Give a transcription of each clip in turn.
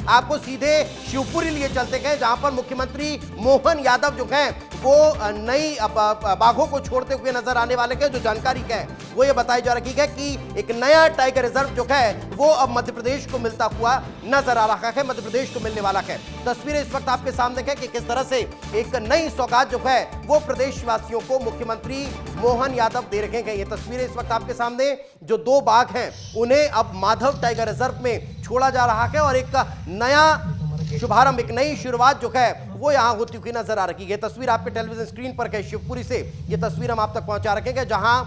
आपको सीधे शिवपुरी लिए चलते गए, जहां पर मुख्यमंत्री मोहन यादव जो हैं वो नई बाघों को छोड़ते हुए नजर आने वाले हैं। जो जानकारी है वो ये बताई जा रही है कि एक नया टाइगर रिजर्व जो है वो अब मध्य प्रदेश को मिलता हुआ नजर आ रहा है, मध्य प्रदेश को मिलने वाला है। तस्वीरें इस वक्त आपके सामने है कि किस तरह से एक नई सौगात जो है वो प्रदेशवासियों को मुख्यमंत्री मोहन यादव दे रहे हैं। ये तस्वीरें इस वक्त आपके सामने, जो 2 बाघ हैं उन्हें अब माधव टाइगर रिजर्व में छोड़ा जा रहा है और एक नया शुभारंभ, एक नई शुरुआत जो है वो यहां होती हुई नजर आ रही है। तस्वीर आपके टेलीविजन स्क्रीन पर है शिवपुरी से, ये तस्वीर हम आप तक पहुंचा रखेंगे, जहां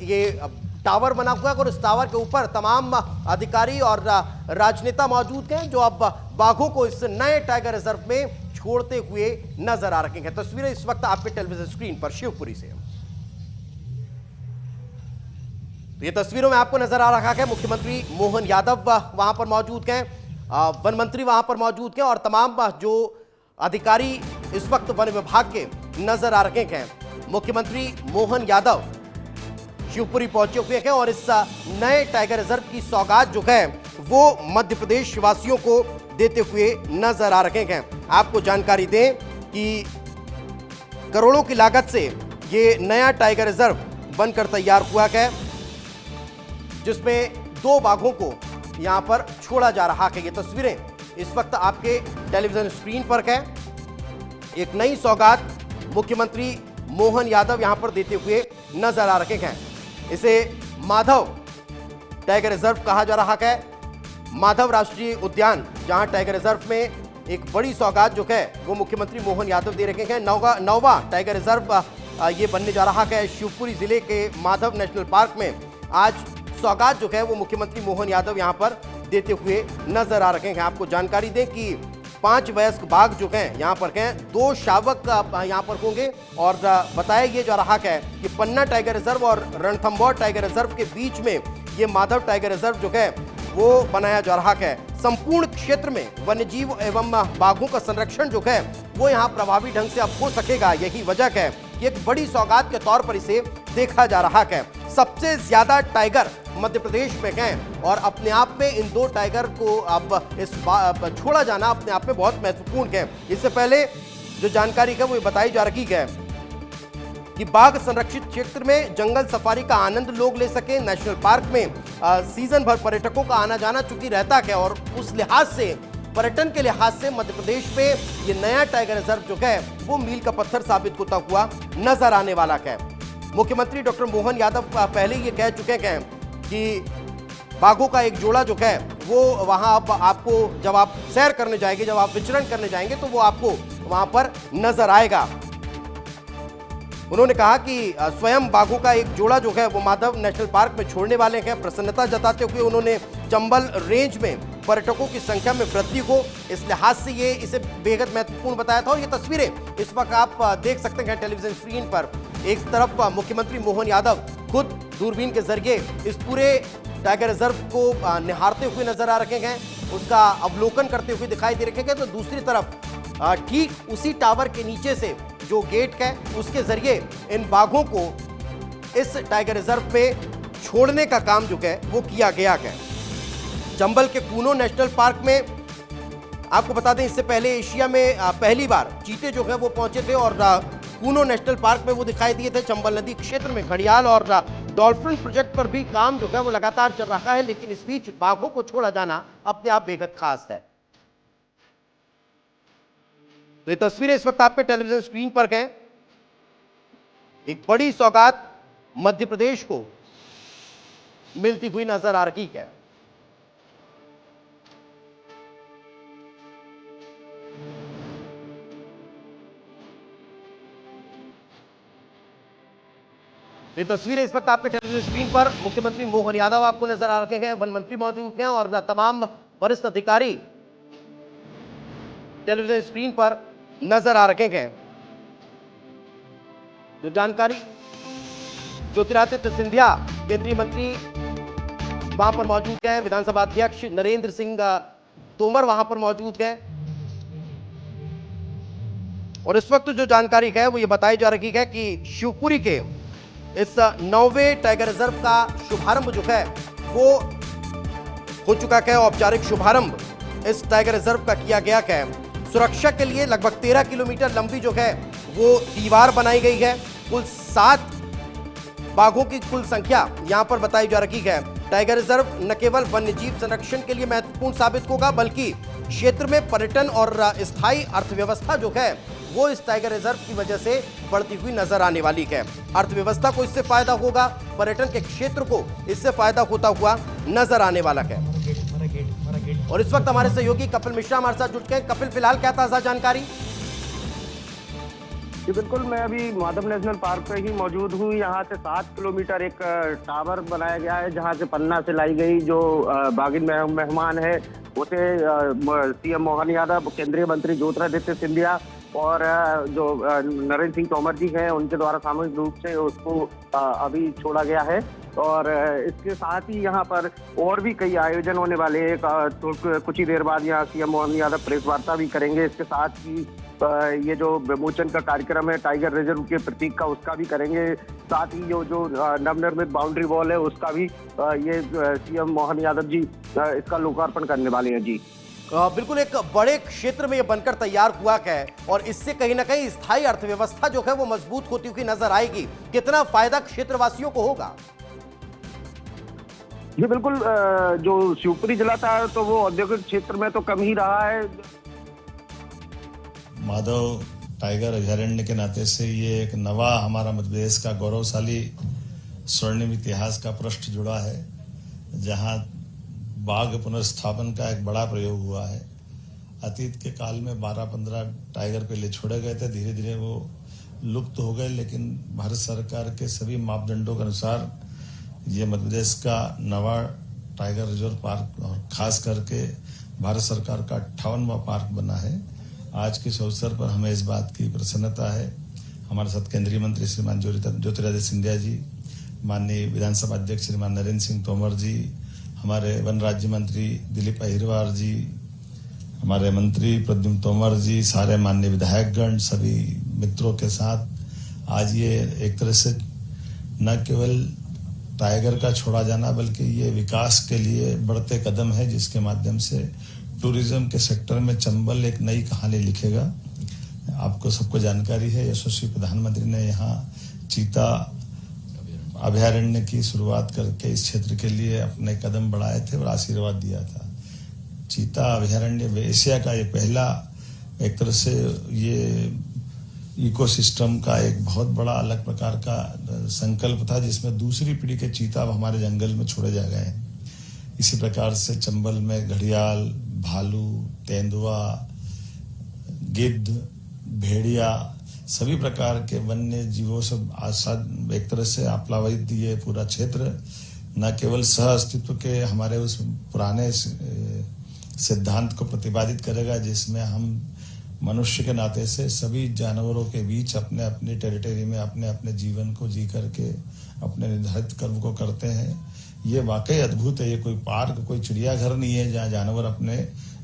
ये टावर बना हुआ है और इस टावर के ऊपर तमाम अधिकारी और राजनेता मौजूद हैं, जो अब बाघों को इस नए टाइगर रिजर्व में छोड़ते हुए नजर आ रहे हैं। तस्वीरें इस वक्त आपके टेलीविजन स्क्रीन पर शिवपुरी से। ये तस्वीरों में आपको नजर आ रहा है मुख्यमंत्री मोहन यादव वहां पर मौजूद हैं, वन मंत्री वहां पर मौजूद हैं और तमाम जो अधिकारी इस वक्त वन विभाग के नजर आ रहे हैं। मुख्यमंत्री मोहन यादव शिवपुरी पहुंचे हुए हैं और इस नए टाइगर रिजर्व की सौगात जो है वो मध्य प्रदेश वासियों को देते हुए नजर आ रहे हैं। आपको जानकारी दें कि करोड़ों की लागत से ये नया टाइगर रिजर्व बनकर तैयार हुआ है, जिसमें 2 बाघों को यहां पर छोड़ा जा रहा है। ये तस्वीरें इस वक्त आपके टेलीविजन स्क्रीन पर है। एक नई सौगात मुख्यमंत्री मोहन यादव यहां पर देते हुए नजर आ रहे हैं। इसे माधव टाइगर रिजर्व कहा जा रहा है। माधव राष्ट्रीय उद्यान, जहां टाइगर रिजर्व में एक बड़ी सौगात जो है वो मुख्यमंत्री मोहन यादव दे रहे हैं। नौवा टाइगर रिजर्व ये बनने जा रहा है शिवपुरी जिले के माधव नेशनल पार्क में। आज सौगात जो है वो मुख्यमंत्री मोहन यादव यहां पर देते हुए नजर आ रहे हैं। आपको जानकारी दें कि 5 वयस्क बाघ जो हैं यहां पर हैं, 2 शावक यहां पर होंगे और बताया ये जा रहा है कि पन्ना टाइगर रिजर्व और रणथंभौर टाइगर रिजर्व के बीच में ये माधव टाइगर रिजर्व जो है वो बनाया जा रहा है। संपूर्ण क्षेत्र में वन्यजीव एवं बाघों का संरक्षण जो है वो यहाँ प्रभावी ढंग से अब हो सकेगा। यही वजह है कि एक बड़ी सौगात के तौर पर इसे देखा जा रहा है। सबसे ज्यादा टाइगर मध्य प्रदेश में हैं और अपने आप में इन 2 टाइगर को अब छोड़ा जाना अपने आप में बहुत महत्वपूर्ण है। इससे पहले जो जानकारी है वो बताई जा रही है कि बाघ संरक्षित क्षेत्र में जंगल सफारी का आनंद लोग ले सके। नेशनल पार्क में सीजन भर पर्यटकों का आना जाना चूंकि रहता है और उस लिहाज से, पर्यटन के लिहाज से मध्य प्रदेश पे ये नया टाइगर रिजर्व जो है वो मील का पत्थर साबित होता हुआ नजर आने वाला है। मुख्यमंत्री डॉक्टर मोहन यादव पहले ये कह चुके हैं कि बाघों का एक जोड़ा जो है वो वहां अब आपको, जब आप सैर करने जाएंगे, जब आप विचरण करने जाएंगे तो वो आपको वहां पर नजर आएगा। उन्होंने कहा कि स्वयं बाघों का एक जोड़ा जो है वो माधव नेशनल पार्क में छोड़ने वाले हैं। प्रसन्नता जताते हुए उन्होंने चंबल रेंज में पर्यटकों की संख्या में वृद्धि हो, इस लिहाज से ये इसे बेहद महत्वपूर्ण बताया था। और ये तस्वीरें इस वक्त आप देख सकते हैं टेलीविजन स्क्रीन पर। एक तरफ मुख्यमंत्री मोहन यादव खुद दूरबीन के जरिए इस पूरे टाइगर रिजर्व को निहारते हुए नजर आ रहे हैं, उसका अवलोकन करते हुए दिखाई दे रहे हैं, तो दूसरी तरफ ठीक उसी टावर के नीचे से जो गेट है उसके जरिए इन बाघों को इस टाइगर रिजर्व में छोड़ने का काम जो है वो किया गया है। चंबल के कूनो नेशनल पार्क में आपको बता दें, इससे पहले एशिया में पहली बार चीते जो है वो पहुंचे थे और कूनो नेशनल पार्क में वो दिखाई दिए थे। चंबल नदी क्षेत्र में घड़ियाल और डॉल्फिन प्रोजेक्ट पर भी काम जो है वो लगातार चल रहा है, लेकिन इस बीच बाघों को छोड़ा जाना अपने आप बेहद खास है। तो ये तस्वीरें इस वक्त आपके टेलीविजन स्क्रीन पर हैं। एक बड़ी सौगात मध्य प्रदेश को मिलती हुई नजर आ रही है। ये तस्वीरें इस वक्त आपके टेलीविजन स्क्रीन पर मुख्यमंत्री मोहन यादव आपको नजर आ रहे हैं, वन मंत्री मौजूद हैं और तमाम वरिष्ठ अधिकारी टेलीविजन स्क्रीन पर नजर आ रहे हैं। जो जानकारी ज्योतिरादित्य सिंधिया केंद्रीय मंत्री वहां पर मौजूद हैं, विधानसभा अध्यक्ष नरेंद्र सिंह तोमर वहां पर मौजूद हैं और इस वक्त जो जानकारी है वो ये बताई जा रही है कि शिवपुरी के इस 9वें टाइगर रिजर्व का शुभारंभ जो है वो हो चुका है। औपचारिक शुभारंभ इस टाइगर रिजर्व का किया गया कैंप। सुरक्षा के लिए लगभग 13 किलोमीटर लंबी जो है वो दीवार बनाई गई है। कुल 7 बाघों की कुल संख्या यहां पर बताई जा रही है। टाइगर रिजर्व न केवल वन्य जीव संरक्षण के लिए महत्वपूर्ण साबित होगा, बल्कि क्षेत्र में पर्यटन और स्थायी अर्थव्यवस्था जो है वो इस टाइगर रिजर्व की वजह से बढ़ती हुई नजर आने वाली है। अर्थव्यवस्था को इससे फायदा होगा, पर्यटन के क्षेत्र को इससे फायदा होता हुआ नजर आने वाला है। और इस वक्त हमारे सहयोगी कपिल मिश्रा हमारे साथ जुट गए। कपिल, फिलहाल क्या ताजा जानकारी? जी बिल्कुल, मैं अभी माधव नेशनल पार्क पे ही मौजूद हूँ। यहाँ से 7 किलोमीटर एक टावर बनाया गया है, जहाँ से पन्ना से लाई गई जो बागिन मेहमान है उसे सीएम मोहन यादव, केंद्रीय मंत्री ज्योतिरादित्य सिंधिया और जो नरेंद्र सिंह तोमर जी हैं उनके द्वारा सामूहिक रूप से उसको अभी छोड़ा गया है। और इसके साथ ही यहाँ पर और भी कई आयोजन होने वाले हैं। तो कुछ ही देर बाद यहाँ सीएम मोहन यादव प्रेस वार्ता भी करेंगे। इसके साथ ही ये जो विमोचन का कार्यक्रम है टाइगर रिजर्व के प्रतीक का, उसका भी करेंगे। साथ ही जो नवनिर्मित बाउंड्री वॉल है उसका भी ये सीएम मोहन यादव जी इसका लोकार्पण करने वाले हैं। जी बिल्कुल, एक बड़े क्षेत्र में यह बनकर तैयार हुआ है और इससे कहीं ना कहीं स्थायी अर्थव्यवस्था जो है वो मजबूत होती हुई नजर आएगी। कितना फायदा क्षेत्रवासियों को होगा? जी बिल्कुल, जो शिवपुरी जिला था तो वो औद्योगिक क्षेत्र में तो कम ही रहा है। माधव टाइगर अभयारण्य के नाते से ये एक नवा हमारा मध्य प्रदेश का गौरवशाली स्वर्णिम इतिहास का पृष्ठ जुड़ा है, जहां बाघ पुनर्स्थापन का एक बड़ा प्रयोग हुआ है। अतीत के काल में 12-15 टाइगर पहले छोड़े गए थे, धीरे धीरे वो लुप्त हो गए, लेकिन भारत सरकार के सभी मापदंडों के अनुसार ये मध्य प्रदेश का नवा टाइगर रिजर्व पार्क और खास करके भारत सरकार का 58वां पार्क बना है। आज के इस अवसर पर हमें इस बात की प्रसन्नता है, हमारे साथ केंद्रीय मंत्री श्रीमान ज्योतिरादित्य सिंधिया जी, माननीय विधानसभा अध्यक्ष श्रीमान नरेंद्र सिंह तोमर जी, हमारे वन राज्य मंत्री दिलीप अहिरवार जी, हमारे मंत्री प्रद्युम्न तोमर जी, सारे माननीय विधायकगण, सभी मित्रों के साथ आज ये एक तरह से न केवल टाइगर का छोड़ा जाना बल्कि ये विकास के लिए बढ़ते कदम है, जिसके माध्यम से टूरिज्म के सेक्टर में चंबल एक नई कहानी लिखेगा। आपको सबको जानकारी है, यशस्वी प्रधानमंत्री ने यहाँ चीता अभयारण्य की शुरुआत करके इस क्षेत्र के लिए अपने कदम बढ़ाए थे और आशीर्वाद दिया था। चीता अभयारण्य एशिया का ये पहला एक तरह से ये इकोसिस्टम का एक बहुत बड़ा अलग प्रकार का संकल्प था, जिसमें दूसरी पीढ़ी के चीता अब हमारे जंगल में छोड़े जा गए हैं। इसी प्रकार से चंबल में घड़ियाल, भालू, तेंदुआ, गिद्ध, भेड़िया, सभी प्रकार के वन्य जीवों से आसाद एक तरह से आप्लावित ये पूरा क्षेत्र न केवल सह अस्तित्व के हमारे उस पुराने सिद्धांत को प्रतिपादित करेगा, जिसमें हम मनुष्य के नाते से सभी जानवरों के बीच अपने अपने टेरिटरी में अपने अपने जीवन को जी करके अपने निर्धारित कर्म को करते हैं। ये वाकई अद्भुत है। ये कोई पार्क, कोई चिड़ियाघर नहीं है जहाँ जानवर अपने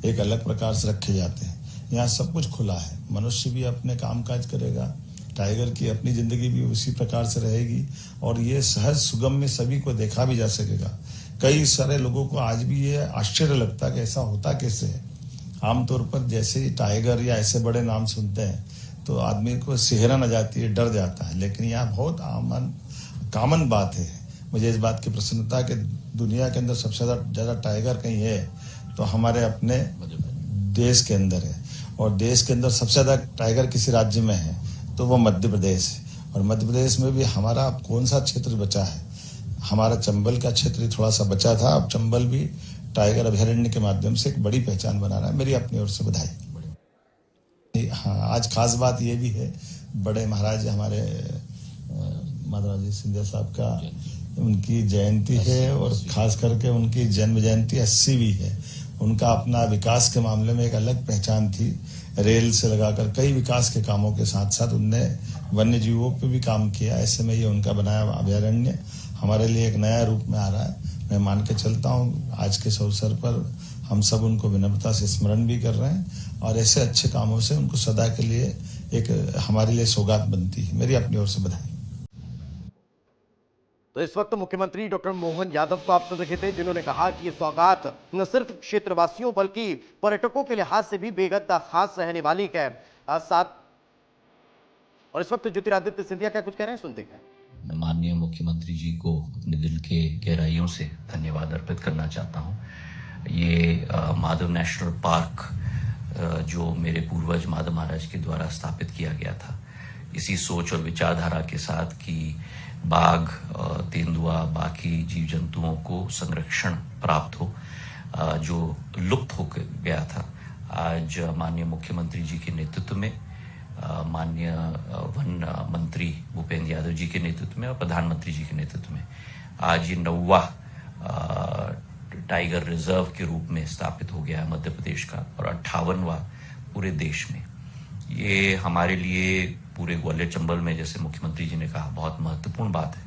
एक अलग प्रकार से रखे जाते हैं। यहाँ सब कुछ खुला है, मनुष्य भी अपने कामकाज करेगा, टाइगर की अपनी जिंदगी भी उसी प्रकार से रहेगी और ये सहज सुगम में सभी को देखा भी जा सकेगा। कई सारे लोगों को आज भी ये आश्चर्य लगता है कि ऐसा होता कैसे है। आमतौर पर जैसे ही टाइगर या ऐसे बड़े नाम सुनते हैं तो आदमी को सिहरन आ जाती है, डर जाता है, लेकिन यहाँ बहुत कॉमन बात है। मुझे इस बात की प्रसन्नता कि दुनिया के अंदर सबसे ज्यादा टाइगर कहीं है तो हमारे अपने देश के अंदर है, और देश के अंदर सबसे ज्यादा टाइगर किसी राज्य में है तो वो मध्य प्रदेश है। और मध्य प्रदेश में भी हमारा कौन सा क्षेत्र बचा है? हमारा चंबल का क्षेत्र थोड़ा सा बचा था। अब चंबल भी टाइगर अभयारण्य के माध्यम से एक बड़ी पहचान बना रहा है। मेरी अपनी ओर से बधाई। हाँ, आज खास बात ये भी है, बड़े महाराज हमारे माधवराज सिंधिया साहब का उनकी जयंती है और खास करके उनकी जन्म जयंती 80वीं है। उनका अपना विकास के मामले में एक अलग पहचान थी। रेल से लगाकर कई विकास के कामों के साथ साथ उनने वन्य जीवों पे भी काम किया। ऐसे में ये उनका बनाया अभयारण्य हमारे लिए एक नया रूप में आ रहा है। मैं मान के चलता हूँ आज के इस अवसर पर हम सब उनको विनम्रता से स्मरण भी कर रहे हैं और ऐसे अच्छे कामों से उनको सदा के लिए एक हमारे लिए सौगात बनती है। मेरी अपनी ओर से बधाई। तो इस वक्त मुख्यमंत्री डॉक्टर मोहन यादव को आप देखे थे, जिन्होंने कहा कि ये सौगात न सिर्फ क्षेत्रवासियों बल्कि पर्यटकों के लिहाज से भी बेहद खास रहने वाली है। साथ और इस वक्त ज्योतिरादित्य सिंधिया क्या कुछ कह रहे हैं, सुनते हैं। माननीय मुख्यमंत्री जी को अपने दिल के गहराइयों से धन्यवाद अर्पित करना चाहता हूँ। ये माधव नेशनल पार्क जो मेरे पूर्वज माधव महाराज के द्वारा स्थापित किया गया था, इसी सोच और विचारधारा के साथ कि बाघ, तेंदुआ, बाकी जीव जंतुओं को संरक्षण प्राप्त हो जो लुप्त हो गया था। आज माननीय मुख्यमंत्री जी के नेतृत्व में, माननीय वन मंत्री भूपेंद्र यादव जी के नेतृत्व में और प्रधानमंत्री जी के नेतृत्व में आज ये 9वां टाइगर रिजर्व के रूप में स्थापित हो गया है मध्य प्रदेश का, और 58वां पूरे देश में। ये हमारे लिए पूरे ग्वालियर चंबल में, जैसे मुख्यमंत्री जी ने कहा, बहुत महत्वपूर्ण बात है,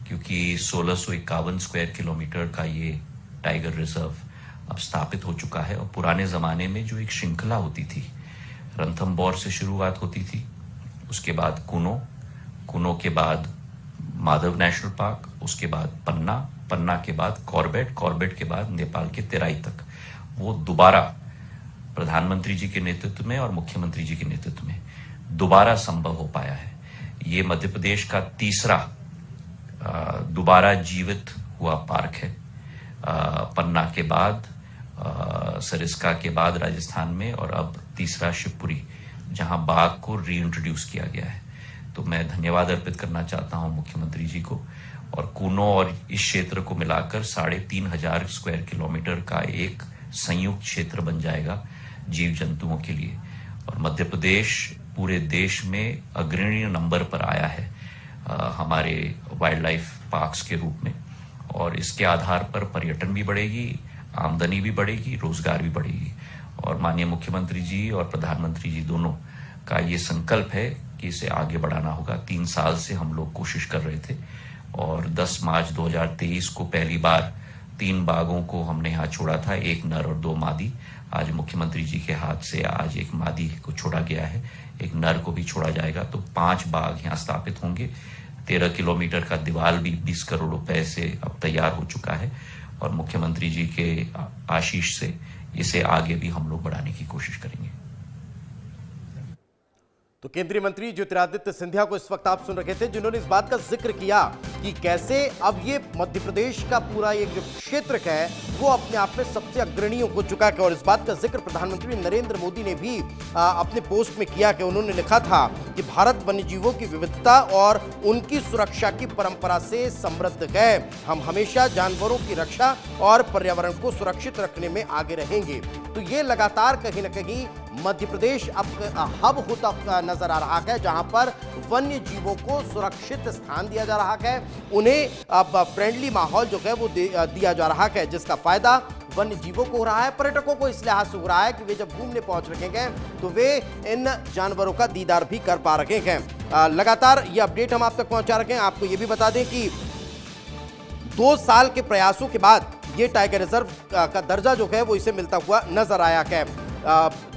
क्योंकि 1651 स्क्वायर किलोमीटर का ये टाइगर रिजर्व अब स्थापित हो चुका है। और पुराने जमाने में जो एक श्रृंखला होती थी, रणथंभौर से शुरुआत होती थी, उसके बाद कुनो के बाद माधव नेशनल पार्क, उसके बाद पन्ना के बाद कॉर्बेट के बाद नेपाल के तेराई तक, वो दोबारा प्रधानमंत्री जी के नेतृत्व में और मुख्यमंत्री जी के नेतृत्व में दोबारा संभव हो पाया है। ये मध्य प्रदेश का तीसरा दोबारा जीवित हुआ पार्क है। पन्ना के बाद, सरिस्का के बाद राजस्थान में, और अब तीसरा शिवपुरी, जहां बाघ को रीइंट्रोड्यूस किया गया है। तो मैं धन्यवाद अर्पित करना चाहता हूं मुख्यमंत्री जी को। और कुनो और इस क्षेत्र को मिलाकर 3500 स्क्वायर किलोमीटर का एक संयुक्त क्षेत्र बन जाएगा जीव जंतुओं के लिए। और मध्य प्रदेश पूरे देश में अग्रणी नंबर पर आया है हमारे वाइल्ड लाइफ पार्क्स के रूप में, और इसके आधार पर पर्यटन भी बढ़ेगी, आमदनी भी बढ़ेगी, रोजगार भी बढ़ेगी। और माननीय मुख्यमंत्री जी और प्रधानमंत्री जी दोनों का ये संकल्प है कि इसे आगे बढ़ाना होगा। 3 साल से हम लोग कोशिश कर रहे थे, और 10 मार्च 2023 को पहली बार 3 बाघों को हमने यहाँ छोड़ा था, 1 नर और 2 मादी। आज मुख्यमंत्री जी के हाथ से आज 1 मादी को छोड़ा गया है, 1 नर को भी छोड़ा जाएगा। तो 5 बाघ यहाँ स्थापित होंगे। 13 किलोमीटर का दीवार भी 20 करोड़ रुपए से अब तैयार हो चुका है, और मुख्यमंत्री जी के आशीष से इसे आगे भी हम लोग बढ़ाने की कोशिश करेंगे। तो केंद्रीय मंत्री ज्योतिरादित्य सिंधिया को इस वक्त आप सुन रहे थे, जिन्होंने इस बात का जिक्र किया कि कैसे अब ये मध्य प्रदेश का पूरा एक जो क्षेत्र है वो अपने आप में सबसे अग्रणी हो चुका है। और इस बात का जिक्र प्रधानमंत्री नरेंद्र मोदी ने भी अपने पोस्ट में किया कि उन्होंने लिखा था कि भारत वन्यजीवों की विविधता और उनकी सुरक्षा की परंपरा से समृद्ध है। हम हमेशा जानवरों की रक्षा और पर्यावरण को सुरक्षित रखने में आगे रहेंगे। तो ये लगातार कहीं ना कहीं मध्य प्रदेश अब हब होता नजर आ रहा है, जहां पर वन्य जीवों को सुरक्षित स्थान दिया जा रहा है, उन्हें अब फ्रेंडली माहौल जो है वो दिया जा रहा है, जिसका फायदा वन्य जीवों को हो रहा है, पर्यटकों को इस लिहाज से हो रहा है कि वे जब घूमने पहुंच रहे हैं तो वे इन जानवरों का दीदार भी कर पा रहे हैं। लगातार ये अपडेट हम आप तक पहुंचा रहे हैं। आपको ये भी बता दें कि 2 साल के प्रयासों के बाद ये टाइगर रिजर्व का दर्जा जो है वो इसे मिलता हुआ नजर आया है।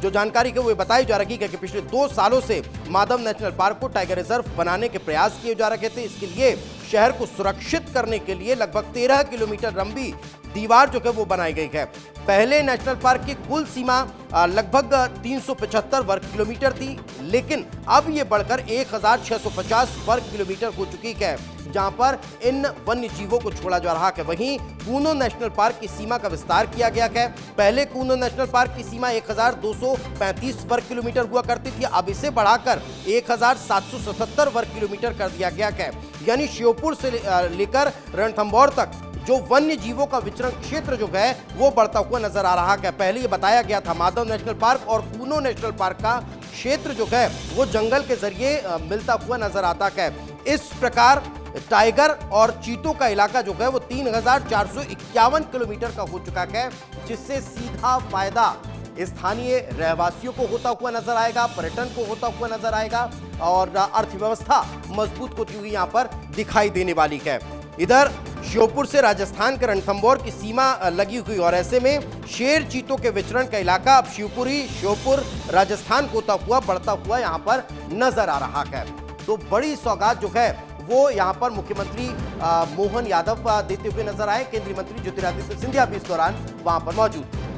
जो जानकारी है वो बताई जा रही है कि पिछले 2 सालों से माधव नेशनल पार्क को टाइगर रिजर्व बनाने के प्रयास किए जा रहे थे। इसके लिए शहर को सुरक्षित करने के लिए लगभग 13 किलोमीटर लंबी दीवार जो है वो बनाई गई है। पहले नेशनल पार्क की कुल सीमा लगभग 375 वर्ग किलोमीटर थी, लेकिन अब ये बढ़कर 1650 वर्ग किलोमीटर हो चुकी है, जहां पर इन वन्य जीवों को छोड़ा जा रहा है। वहीं कूनो नेशनल पार्क की सीमा का विस्तार किया गया है। पहले कूनो नेशनल पार्क की सीमा 1235 वर्ग किलोमीटर हुआ करती थी, अब इसे बढ़ाकर 1777 वर्ग किलोमीटर कर दिया गया है। यानी श्योपुर से लेकर रणथंभौर तक जो वन्य जीवों का विचरण क्षेत्र जो है वो बढ़ता हुआ नजर आ रहा है। पहले ये बताया गया था माधव नेशनल पार्क और कूनो नेशनल पार्क का क्षेत्र जो है वो जंगल के जरिए मिलता हुआ नजर आता है। इस प्रकार टाइगर और चीतों का इलाका जो है वो 3451 किलोमीटर का हो चुका है, जिससे सीधा फायदा स्थानीय रहवासियों को होता हुआ नजर आएगा, पर्यटन को होता हुआ नजर आएगा, और अर्थव्यवस्था मजबूत होती हुई यहाँ पर दिखाई देने वाली है। इधर श्योपुर से राजस्थान के रणथंभौर की सीमा लगी हुई, और ऐसे में शेर चीतों के विचरण का इलाका अब शिवपुरी, श्योपुर, राजस्थान को होता हुआ बढ़ता हुआ यहाँ पर नजर आ रहा है। तो बड़ी सौगात जो है वो यहाँ पर मुख्यमंत्री मोहन यादव देते हुए नजर आए। केंद्रीय मंत्री ज्योतिरादित्य सिंधिया भी इस दौरान वहां पर मौजूद थे।